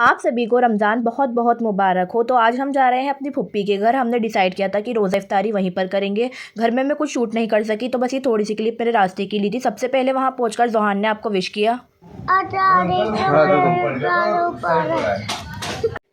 आप सभी को रमज़ान बहुत बहुत मुबारक हो। तो आज हम जा रहे हैं अपनी फुप्पी के घर। हमने डिसाइड किया था कि रोज़ा इफ्तारी वहीं पर करेंगे। घर में मैं कुछ शूट नहीं कर सकी, तो बस ये थोड़ी सी क्लिप मेरे रास्ते की ली थी। सबसे पहले वहाँ पहुंचकर जोहान ने आपको विश किया।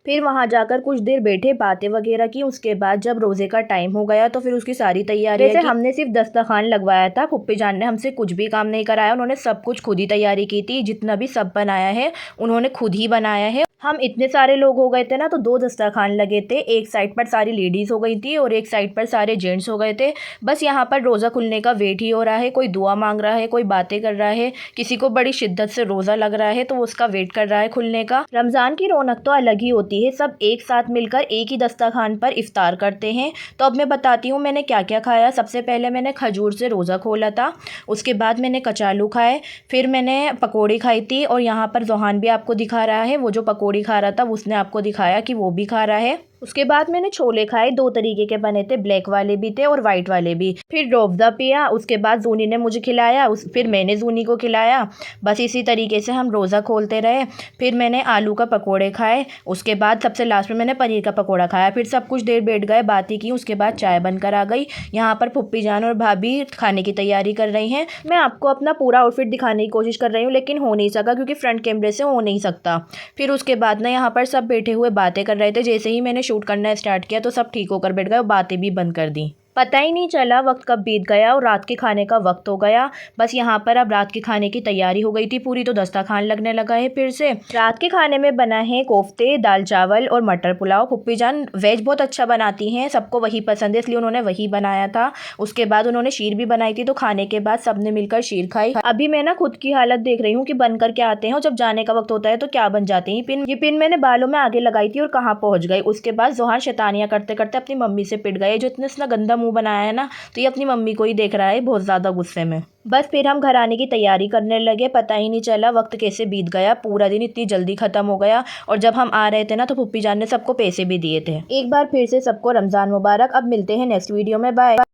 फिर वहाँ जाकर कुछ देर बैठे, बातें वगैरह की। उसके बाद जब रोज़े का टाइम हो गया तो फिर उसकी सारी तैयारी की। हमने सिर्फ दस्तरखान लगवाया था, फुप्पी जान ने हमसे कुछ भी काम नहीं कराया। उन्होंने सब कुछ खुद ही तैयारी की थी। जितना भी सब बनाया है उन्होंने खुद ही बनाया है। हम इतने सारे लोग हो गए थे ना, तो 2 दस्तरखान लगे थे। एक साइड पर सारी लेडीज़ हो गई थी और एक साइड पर सारे जेंट्स हो गए थे। बस यहाँ पर रोज़ा खुलने का वेट ही हो रहा है। कोई दुआ मांग रहा है, कोई बातें कर रहा है, किसी को बड़ी शिद्दत से रोज़ा लग रहा है तो वो उसका वेट कर रहा है खुलने का। रमज़ान की रौनक तो अलग ही होती है। सब एक साथ मिलकर एक ही दस्तरखान पर इफ्तार करते हैं। तो अब मैं बताती हूँ मैंने क्या क्या खाया। सबसे पहले मैंने खजूर से रोज़ा खोला था। उसके बाद मैंने कचालू खाए, फिर मैंने पकौड़ी खाई थी। और यहाँ पर जोहान भी आपको दिखा रहा है, वो जो पकौड़ी खा रहा था उसने आपको दिखाया कि वो भी खा रहा है। उसके बाद मैंने छोले खाए, 2 तरीके के बने थे, ब्लैक वाले भी थे और वाइट वाले भी। फिर रूअफ़ज़ा पिया। उसके बाद जूनी ने मुझे खिलाया, फिर मैंने जूनी को खिलाया। बस इसी तरीके से हम रोज़ा खोलते रहे। फिर मैंने आलू का पकोड़े खाए। उसके बाद सबसे लास्ट में मैंने पनीर का पकोड़ा खाया। फिर सब कुछ देर बैठ गए, बातें की। उसके बाद चाय बनकर आ गई। यहाँ पर फुप्पी जान और भाभी खाने की तैयारी कर रही हैं। मैं आपको अपना पूरा आउटफिट दिखाने की कोशिश कर रही हूँ, लेकिन हो नहीं सका क्योंकि फ्रंट कैमरे से हो नहीं सकता। फिर उसके बाद ना यहाँ पर सब बैठे हुए बातें कर रहे थे। जैसे ही मैंने शूट करना स्टार्ट किया तो सब ठीक होकर बैठ गए और बातें भी बंद कर दी। पता ही नहीं चला वक्त कब बीत गया और रात के खाने का वक्त हो गया। बस यहाँ पर अब रात के खाने की तैयारी हो गई थी पूरी, तो दस्तरखान लगने लगा है फिर से। रात के खाने में बना है कोफ्ते, दाल चावल और मटर पुलाव। फुप्पी जान वेज बहुत अच्छा बनाती हैं, सबको वही पसंद है इसलिए उन्होंने वही बनाया था। उसके बाद उन्होंने शीर भी बनाई थी, तो खाने के बाद सबने मिलकर शीर खाई। अभी मैं ना खुद की हालत देख रही हूँ कि बनकर क्या आते हैं और जब जाने का वक्त होता है तो क्या बन जाते हैं। ये पिन मैंने बालों में आगे लगाई थी और कहाँ पहुँच गई। उसके बाद जोहान शैतानियाँ करते करते अपनी मम्मी से पिट गए। जो इतना गंदा मुंह बनाया है ना, तो ये अपनी मम्मी को ही देख रहा है बहुत ज़्यादा गुस्से में। बस फिर हम घर आने की तैयारी करने लगे। पता ही नहीं चला वक्त कैसे बीत गया, पूरा दिन इतनी जल्दी ख़त्म हो गया। और जब हम आ रहे थे ना तो फुप्पी जान ने सबको पैसे भी दिए थे। एक बार फिर से सबको रमज़ान मुबारक। अब मिलते हैं नेक्स्ट वीडियो में, बाय।